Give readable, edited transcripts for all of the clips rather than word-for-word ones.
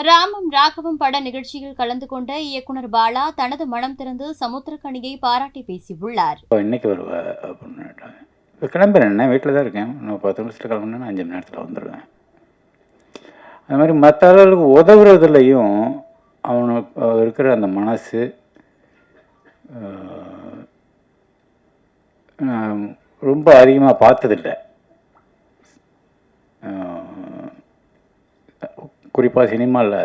ராமம் ராகவும் பட நிகழ்ச்சியில் கலந்து கொண்ட இயக்குனர் பாலா தனது மனம் திறந்து சமுத்திரக்கனியை பாராட்டி பேசியுள்ளார். இன்னைக்கு வருவேன் இப்போ கிளம்புறேன், வீட்டில் தான் இருக்கேன். இன்னும் 10 நிமிஷத்தில் கிளம்புனா 5 மணி நேரத்தில் வந்துடுவேன். அது மாதிரி மற்ற ஆளுகளுக்கு உதவுறதுலையும் அவனுக்கு இருக்கிற அந்த மனசு ரொம்ப அதிகமாக பார்த்ததில்லை. குறிப்பாக சினிமாவில்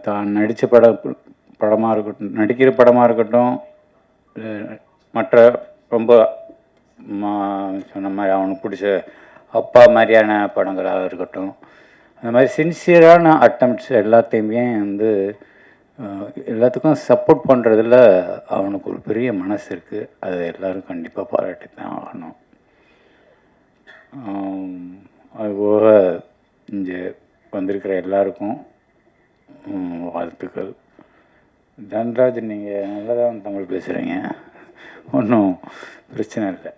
தான் நடித்த படமாக இருக்கட்டும், நடிக்கிற படமாக இருக்கட்டும், மற்ற ரொம்ப சொன்ன மாதிரி அவனுக்கு பிடிச்ச அப்பா மாதிரியான படங்களாக இருக்கட்டும், அந்த மாதிரி சின்சியரான அட்டம்ப்ட்ஸ் எல்லாத்தையுமே எல்லாத்துக்கும் சப்போர்ட் பண்ணுறதுல அவனுக்கு ஒரு பெரிய மனசு இருக்குது. அதை எல்லோரும் கண்டிப்பாக பாராட்டி தான் ஆகணும். அதுபோக இங்கே வந்திருக்கிற எல்லாருக்கும் வாழ்த்துக்கள். தன்ராஜ், நீங்கள் நல்லா தான் தமிழ் பேசுகிறீங்க, ஒன்றும் பிரச்சனை இல்லை.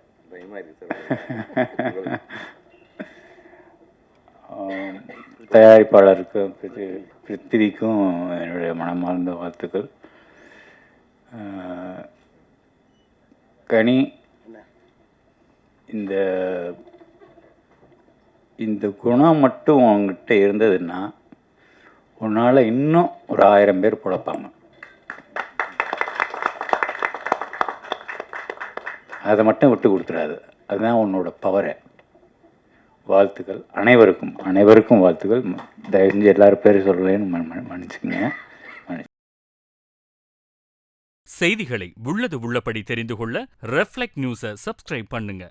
தயாரிப்பாளருக்கும் பிருத்திவிக்கும் என்னுடைய மனமார்ந்த வாழ்த்துக்கள். கனி, இந்த குணம் மட்டும் உங்ககிட்ட இருந்ததுன்னா உன்னால் இன்னும் ஒரு 1000 பேர் பிழைப்பாங்க. அதை மட்டும் விட்டு கொடுத்துடாது. அதுதான் உன்னோட பவரை. வாழ்த்துக்கள் அனைவருக்கும் வாழ்த்துக்கள். தயவு செஞ்சு எல்லாரும் பேர் சொல்லலேன்னு மன்னிச்சுக்கங்க. செய்திகளை உள்ளது உள்ளபடி தெரிந்து கொள்ள ரெஃப்ளெக்ட் நியூஸை சப்ஸ்கிரைப் பண்ணுங்க.